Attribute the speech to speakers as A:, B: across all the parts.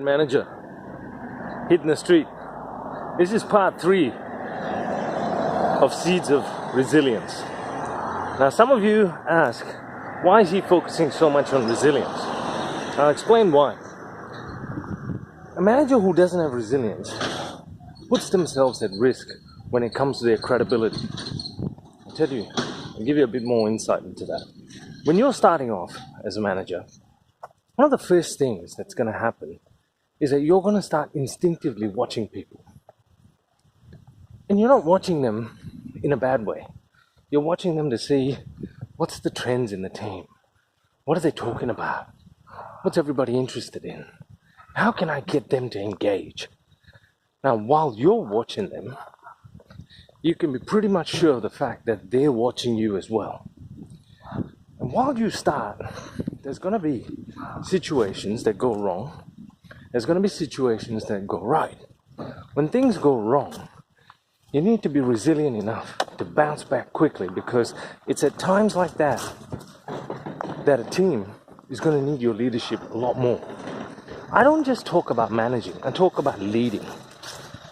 A: Manager hitting the street. This is part 3 of Seeds of Resilience. Now, some of you ask, why is he focusing so much on resilience? I'll explain why. A manager who doesn't have resilience puts themselves at risk when it comes to their credibility. I'll give you a bit more insight into that. When you're starting off as a manager, one of the first things that's going to happen is that you're going to start instinctively watching people. And you're not watching them in a bad way. You're watching them to see what's the trends in the team. What are they talking about? What's everybody interested in? How can I get them to engage? Now, while you're watching them, you can be pretty much sure of the fact that they're watching you as well. And while you start, there's going to be situations that go wrong. There's going to be situations that go right. When things go wrong, you need to be resilient enough to bounce back quickly, because it's at times like that that a team is going to need your leadership a lot more. I don't just talk about managing, I talk about leading,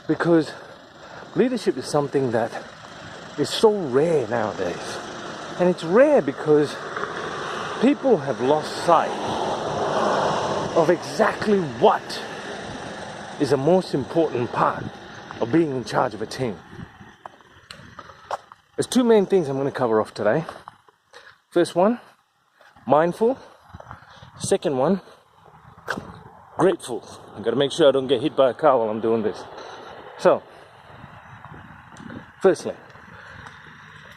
A: because leadership is something that is so rare nowadays. And it's rare because people have lost sight of exactly what is the most important part of being in charge of a team. There's 2 main things I'm going to cover off today. First one, mindful. Second one, grateful. I've got to make sure I don't get hit by a car while I'm doing this. So, firstly,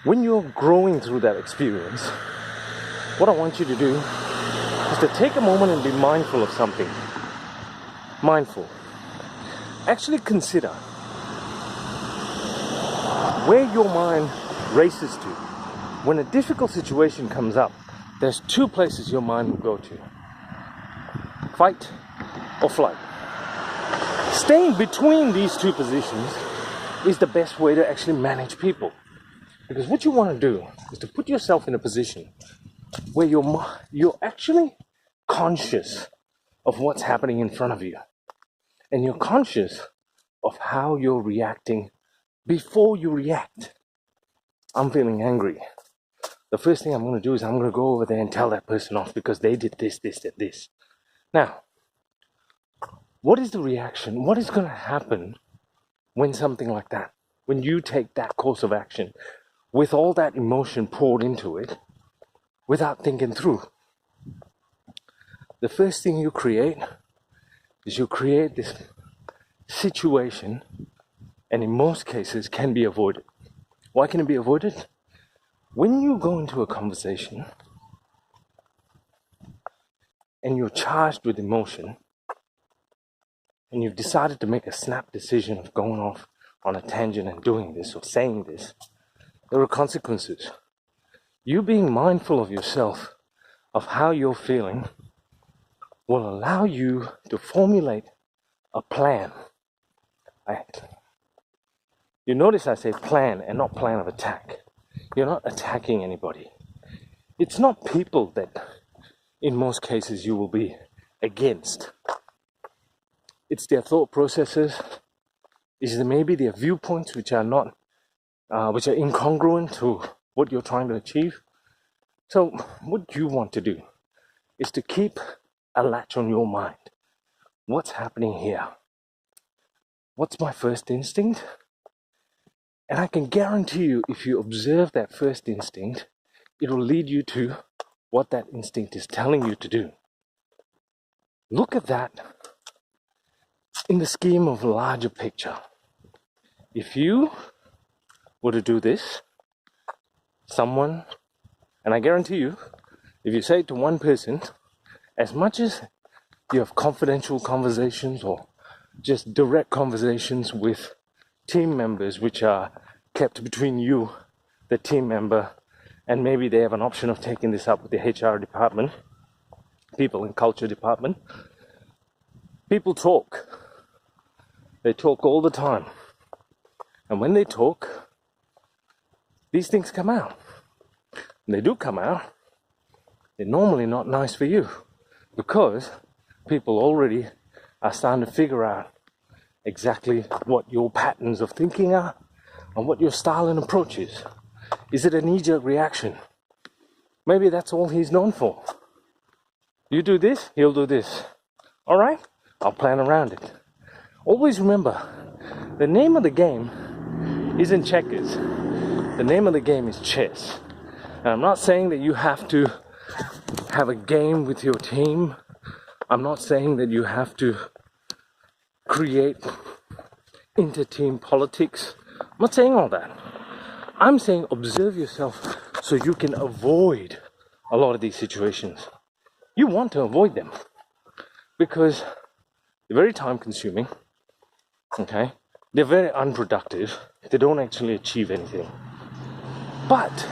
A: when you're growing through that experience, what I want you to do is to take a moment and be mindful of something. Mindful. Actually consider where your mind races to. When a difficult situation comes up, there's 2 places your mind will go to. Fight or flight. Staying between these 2 positions is the best way to actually manage people. Because what you want to do is to put yourself in a position where you're actually conscious of what's happening in front of you. And you're conscious of how you're reacting before you react. I'm feeling angry. The first thing I'm going to do is I'm going to go over there and tell that person off because they did this, this, and this. Now, what is the reaction? What is going to happen when something like that, when you take that course of action with all that emotion poured into it without thinking through? The first thing you create is you create this situation, and in most cases can be avoided. Why can it be avoided? When you go into a conversation and you're charged with emotion and you've decided to make a snap decision of going off on a tangent and doing this or saying this, there are consequences. You being mindful of yourself, of how you're feeling, will allow you to formulate a plan. You notice I say plan and not plan of attack. You're not attacking anybody. It's not people that in most cases you will be against. It's their thought processes. It's maybe their viewpoints which are incongruent to what you're trying to achieve. So what you want to do is to keep a latch on your mind. What's happening here? What's my first instinct? And I can guarantee you, if you observe that first instinct, it will lead you to what that instinct is telling you to do. Look at that in the scheme of a larger picture. If you were to do this, someone, and I guarantee you, if you say it to one person, as much as you have confidential conversations or just direct conversations with team members which are kept between you, the team member, and maybe they have an option of taking this up with the HR department, people and culture department. People talk. They talk all the time. And when they talk, these things come out. And they do come out. They're normally not nice for you because people already are starting to figure out exactly what your patterns of thinking are and what your style and approach is. Is it a knee-jerk reaction? Maybe that's all he's known for. You do this, he'll do this. All right? I'll plan around it. Always remember, the name of the game isn't checkers. The name of the game is chess. And I'm not saying that you have to have a game with your team. I'm not saying that you have to create inter-team politics. I'm not saying all that. I'm saying observe yourself so you can avoid a lot of these situations. You want to avoid them because they're very time consuming, okay? They're very unproductive. They don't actually achieve anything. But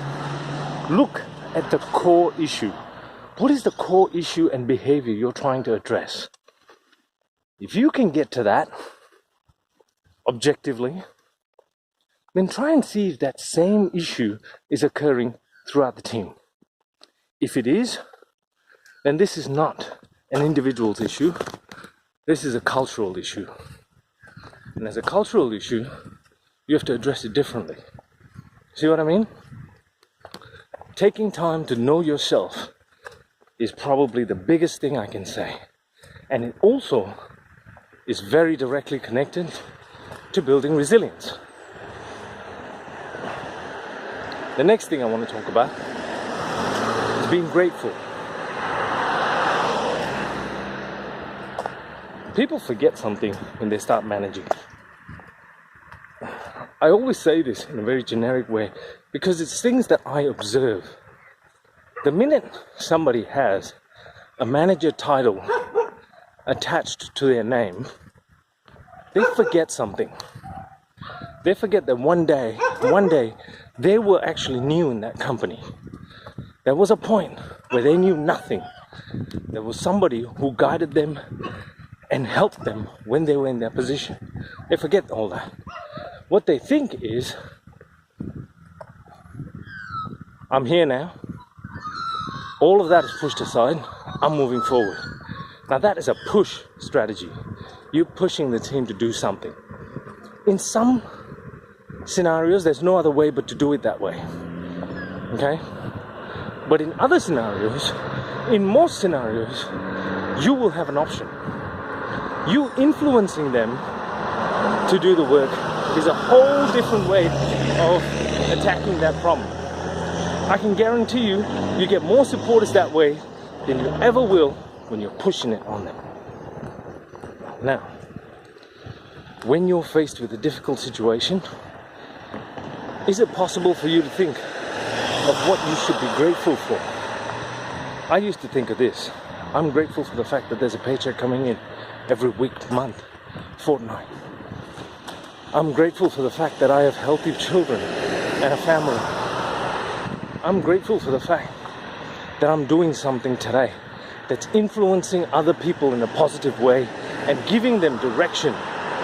A: look at the core issue. What is the core issue and behavior you're trying to address? If you can get to that objectively, then try and see if that same issue is occurring throughout the team. If it is, then this is not an individual's issue. This is a cultural issue. And as a cultural issue, you have to address it differently. See what I mean? Taking time to know yourself is probably the biggest thing I can say. And it also is very directly connected to building resilience. The next thing I want to talk about is being grateful. People forget something when they start managing. I always say this in a very generic way because it's things that I observe. The minute somebody has a manager title attached to their name, they forget something. They forget that one day, they were actually new in that company. There was a point where they knew nothing. There was somebody who guided them and helped them when they were in their position. They forget all that. What they think is, I'm here now. All of that is pushed aside. I'm moving forward. Now that is a push strategy. You're pushing the team to do something. In some scenarios, there's no other way but to do it that way. Okay? But in other scenarios, in most scenarios, you will have an option. You influencing them to do the work is a whole different way of attacking that problem. I can guarantee you, you get more supporters that way than you ever will when you're pushing it on them. Now, when you're faced with a difficult situation, is it possible for you to think of what you should be grateful for? I used to think of this. I'm grateful for the fact that there's a paycheck coming in every week, month, fortnight. I'm grateful for the fact that I have healthy children and a family. I'm grateful for the fact that I'm doing something today that's influencing other people in a positive way and giving them direction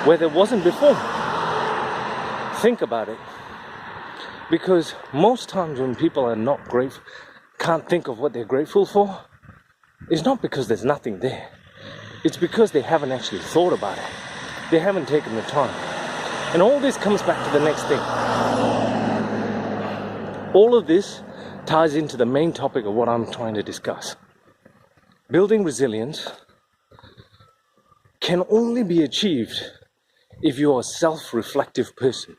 A: where there wasn't before. Think about it. Because most times when people are not grateful, can't think of what they're grateful for, it's not because there's nothing there. It's because they haven't actually thought about it. They haven't taken the time. And all this comes back to the next thing. All of this ties into the main topic of what I'm trying to discuss. Building resilience can only be achieved if you're a self-reflective person.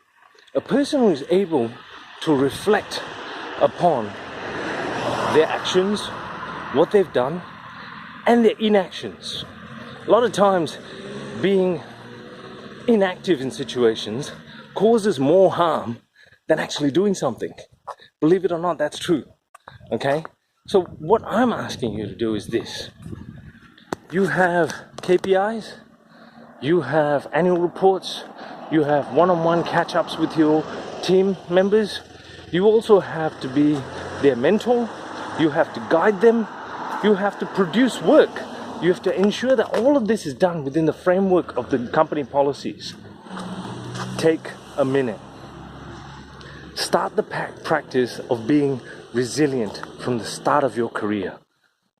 A: A person who is able to reflect upon their actions, what they've done, and their inactions. A lot of times, being inactive in situations causes more harm than actually doing something. Believe it or not, that's true. Okay? So what I'm asking you to do is this. You have KPIs, you have annual reports, you have one-on-one catch-ups with your team members. You also have to be their mentor. You have to guide them. You have to produce work. You have to ensure that all of this is done within the framework of the company policies. Take a minute. Start the practice of being resilient from the start of your career.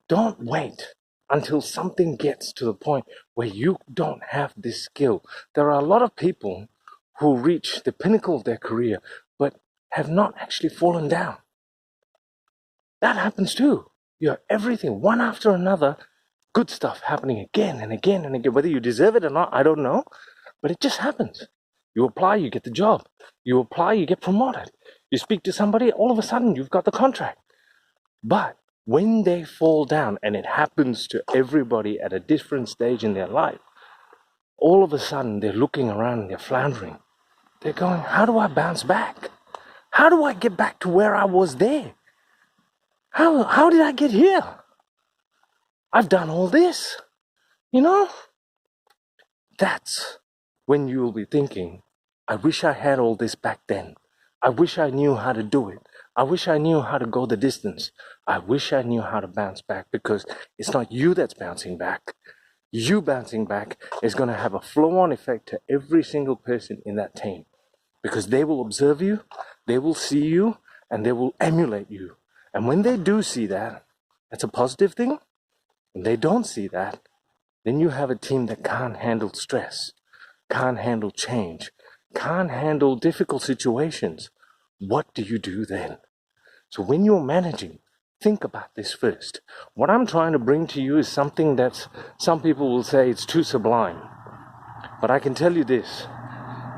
A: Don't wait until something gets to the point where you don't have this skill. There are a lot of people who reach the pinnacle of their career but have not actually fallen down. That happens too. You have everything, one after another, good stuff happening again and again and again. Whether you deserve it or not, I don't know, but it just happens. You apply, you get the job. You apply, you get promoted. You speak to somebody, all of a sudden you've got the contract. But when they fall down, and it happens to everybody at a different stage in their life, all of a sudden they're looking around and they're floundering. They're going, how do I bounce back? How do I get back to where I was there? How did I get here? I've done all this, you know? That's when you will be thinking, I wish I had all this back then. I wish I knew how to do it. I wish I knew how to go the distance. I wish I knew how to bounce back, because it's not you that's bouncing back. You bouncing back is going to have a flow-on effect to every single person in that team, because they will observe you, they will see you, and they will emulate you. And when they do see that, that's a positive thing. When they don't see that, then you have a team that can't handle stress, can't handle change, can't handle difficult situations. What do you do then? So when you're managing, think about this first. What I'm trying to bring to you is something that some people will say it's too sublime. But I can tell you this.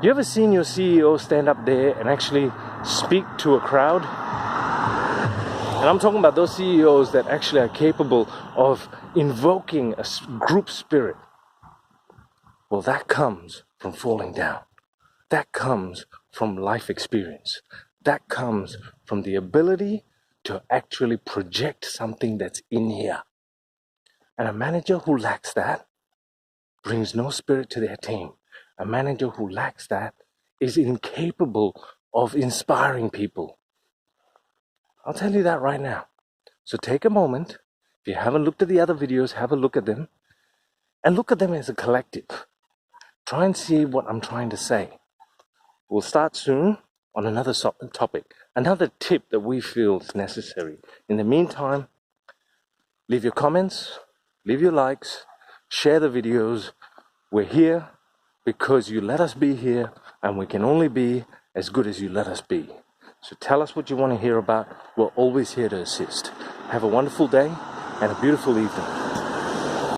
A: You ever seen your CEO stand up there and actually speak to a crowd? And I'm talking about those CEOs that actually are capable of invoking a group spirit. Well, that comes from falling down. That comes from life experience. That comes from the ability to actually project something that's in here. And a manager who lacks that brings no spirit to their team. A manager who lacks that is incapable of inspiring people. I'll tell you that right now. So take a moment. If you haven't looked at the other videos, have a look at them. And look at them as a collective. Try and see what I'm trying to say. We'll start soon on another topic. Another tip that we feel is necessary. In the meantime, leave your comments, leave your likes, share the videos. We're here because you let us be here, and we can only be as good as you let us be. So tell us what you want to hear about. We're always here to assist. Have a wonderful day and a beautiful evening.